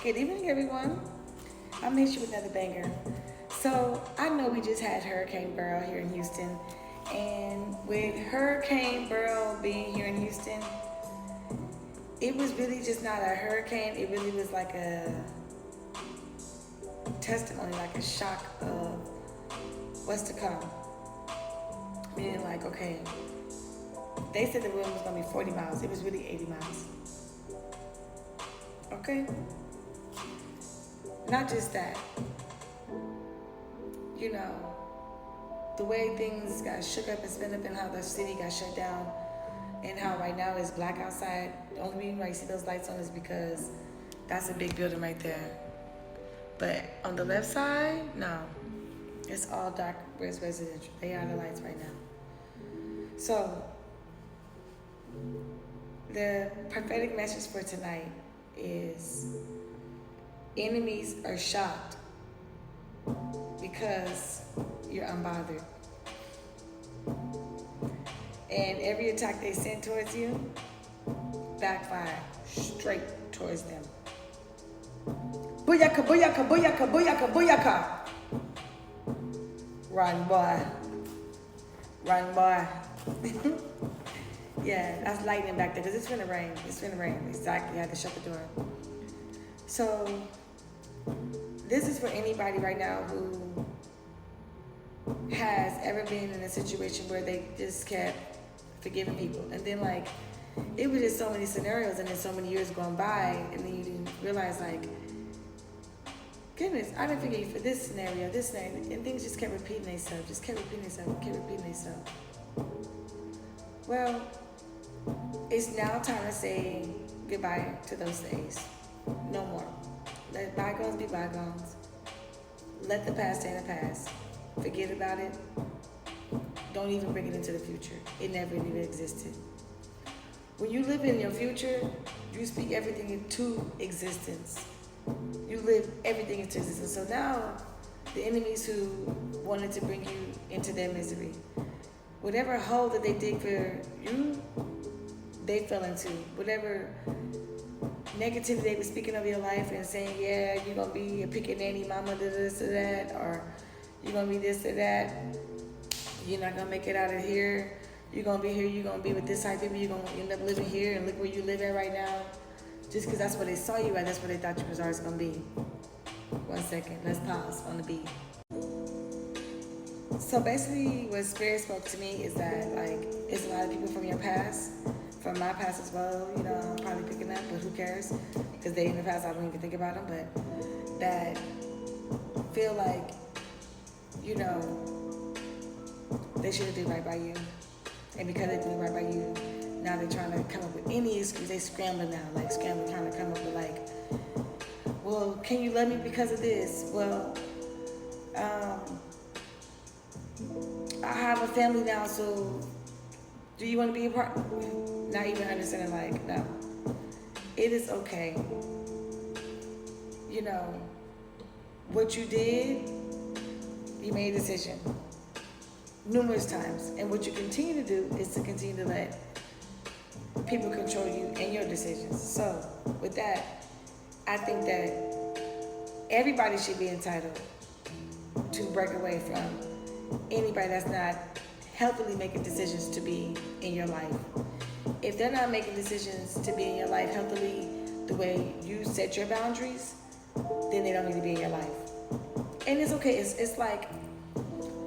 Good evening, everyone. I'm here with another banger. So I know we just had Hurricane Beryl here in Houston, and with Hurricane Beryl being here in Houston, it was really just not a hurricane. It really was like a testimony, like a shock of what's to come. Meaning, like, okay, they said the wind was gonna be 40 miles. It was really 80 miles. Okay. Not just that, you know, the way things got shook up and spun up and how the city got shut down and how right now it's black outside. The only reason why you see those lights on is because that's a big building right there. But on the left side, no. It's all dark, where's residential. They are the lights right now. So, the prophetic message for tonight is enemies are shocked because you're unbothered. And every attack they send towards you, backfired straight towards them. Booyaka, booyaka, booyaka, booyaka, booyaka. Run, boy. Run, boy. Yeah, that's lightning back there because it's gonna rain. It's gonna rain. Exactly. I had to shut the door. So, this is for anybody right now who has ever been in a situation where they just kept forgiving people. And then, like, it was just so many scenarios and then so many years going by, and then you didn't realize, like, goodness, I didn't forgive you for this scenario, and things just kept repeating themselves, kept repeating themselves. Well, it's now time to say goodbye to those days. No more. Let bygones be bygones. Let the past stay in the past. Forget about it. Don't even bring it into the future. It never even existed. When you live in your future, you speak everything into existence. You live everything into existence. So now, the enemies who wanted to bring you into their misery, whatever hole that they dig for you, they fell into. Whatever negativity they were speaking of your life and saying, yeah, you're going to be a picket nanny mama, this or that, or you're going to be this or that, you're not going to make it out of here, you're going to be here, you're going to be with this type of people, you're going to end up living here, and look where you live at right now. Just because that's where they saw you at, that's where they thought you was always going to be. 1 second, let's pause on the beat. So basically what Spirit spoke to me is that, like, it's a lot of people from your past, from my past as well, you know, I'm probably picking up, but who cares? Because they in the past, I don't even think about them, but that feel like, you know, they should have did right by you. And because they did right by you, now they're trying to come up with any excuse. They scrambling now, trying to come up with, like, well, can you love me because of this? Well, I have a family now, so do you want to be a part? Not even understanding, like, no. It is okay. You know, what you did, you made a decision numerous times. And what you continue to do is to continue to let people control you and your decisions. So, with that, I think that everybody should be entitled to break away from anybody that's not healthily making decisions to be in your life. If they're not making decisions to be in your life healthily the way you set your boundaries, then they don't need to be in your life. And it's okay. It's like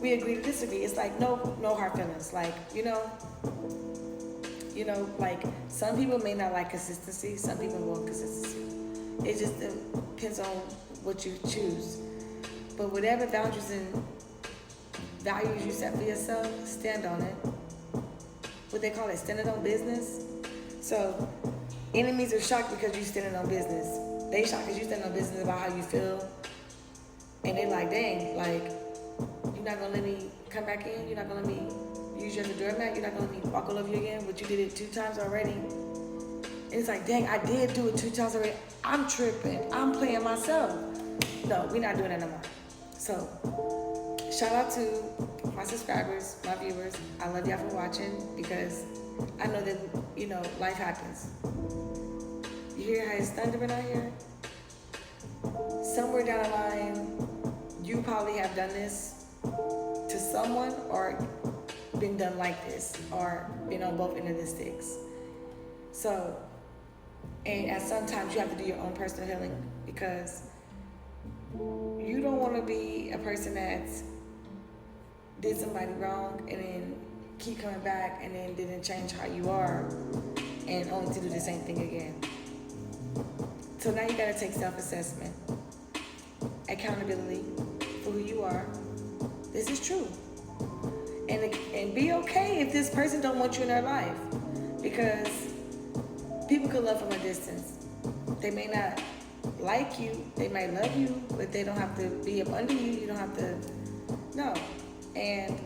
we agree to disagree. It's like no hard feelings. Like, you know, like some people may not like consistency. Some people want consistency. It just depends on what you choose. But whatever boundaries and values you set for yourself, stand on it. What they call it, standing on business. So enemies are shocked because you standing on business. They shocked because you standing on business about how you feel. And they like, dang, like, you're not gonna let me come back in? You're not gonna let me use you as a doormat? You're not gonna let me walk all over you again? But you did it 2 times already. And it's like, dang, I did do it 2 times already. I'm tripping. I'm playing myself. No, we're not doing that no more. So, shout out to my subscribers, my viewers. I love y'all for watching because I know that, you know, life happens. You hear how it's thundering out here? somewhere down the line, you probably have done this to someone or been done like this or been on both ends of the sticks. So, and at sometimes you have to do your own personal healing because you don't want to be a person that's did somebody wrong and then keep coming back and then didn't change how you are and only to do the same thing again. So now you gotta take self-assessment, accountability for who you are. This is true. And be okay if this person don't want you in their life, because people can love from a distance. They may not like you, they might love you, but they don't have to be up under you. You don't have to, no. And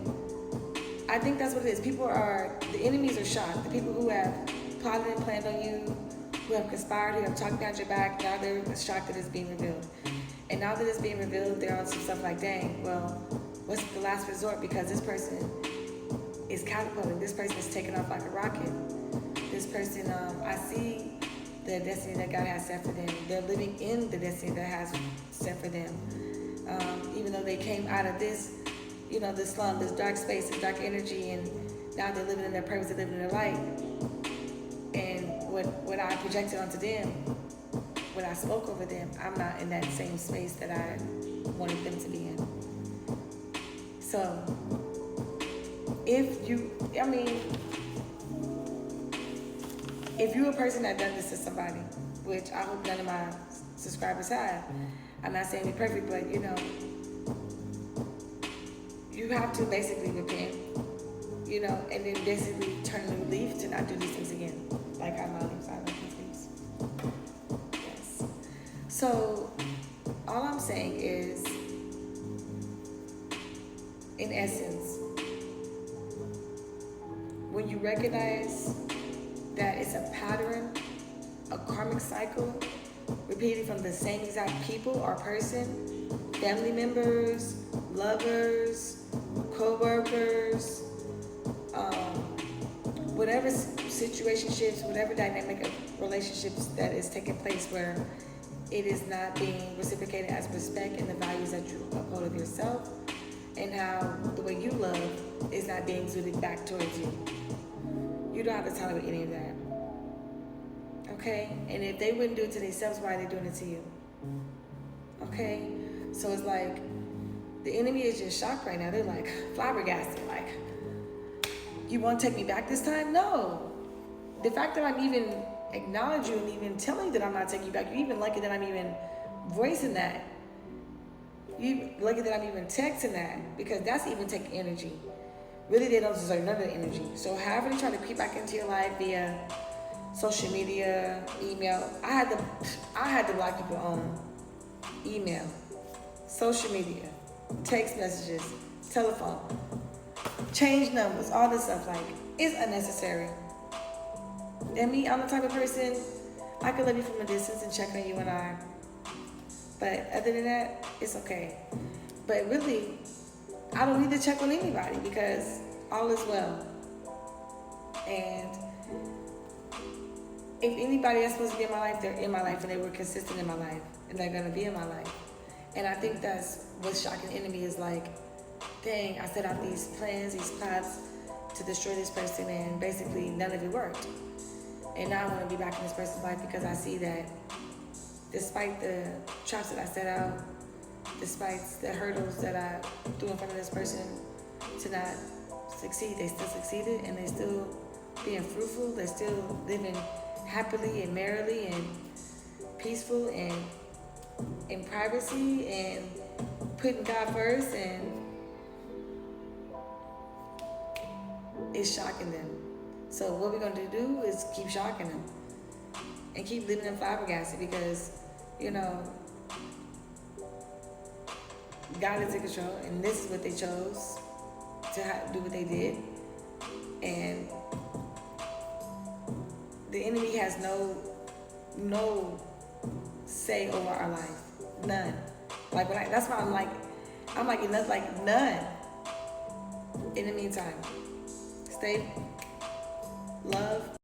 I think that's what it is. The enemies are shocked. The people who have plotted and planned on you, who have conspired, who have talked behind your back, now they're shocked that it's being revealed. And now that it's being revealed, they're on some stuff like, dang, well, what's the last resort? Because this person is catapulting. This person is taking off like a rocket. This person, I see the destiny that God has set for them. They're living in the destiny that has set for them. Even though they came out of this, this slum, this dark space, this dark energy, and now they're living in their purpose, they're living in their light. And what I projected onto them, what I spoke over them, I'm not in that same space that I wanted them to be in. So, if you're a person that does this to somebody, which I hope none of my subscribers have, I'm not saying be perfect, but you have to basically repent, and then basically turn a new leaf to not do these things again. Like how my leaves, I like these leaves. Yes. So, all I'm saying is, in essence, when you recognize that it's a pattern, a karmic cycle, repeated from the same exact people or person, family members, lovers, co-workers, whatever situationships, whatever dynamic of relationships that is taking place where it is not being reciprocated as respect and the values that you uphold of yourself, and how the way you love is not being exuded back towards you. You don't have to tolerate any of that. Okay? And if they wouldn't do it to themselves, why are they doing it to you? Okay? So it's like, the enemy is just shocked right now. They're like flabbergasted. Like, you won't take me back this time? No. The fact that I'm even acknowledging you and even telling you that I'm not taking you back, you're even lucky that I'm even voicing that. You're lucky that I'm even texting that, because that's even taking energy. Really, they don't deserve none of the energy. So however they try to creep back into your life via social media, email, I had to block people on email, social media, text messages, telephone, change numbers, all this stuff. Like, it's unnecessary. And me, I'm the type of person, I can love you from a distance and check on you and I. But other than that, it's okay. But really, I don't need to check on anybody because all is well. And if anybody that's supposed to be in my life, they're in my life and they were consistent in my life and they're gonna be in my life. And I think that's what's shocking the enemy is like, dang, I set out these plans, these plots to destroy this person and basically none of it worked. And now I want to be back in this person's life because I see that despite the traps that I set out, despite the hurdles that I threw in front of this person to not succeed, they still succeeded and they still being fruitful, they're still living happily and merrily and peaceful and in privacy and putting God first, and it's shocking them. So what we're going to do is keep shocking them and keep leaving them flabbergasted because, God is in control and this is what they chose to do what they did. And the enemy has no say over our life. None. Like that's why I'm like that's like none. In the meantime, stay love,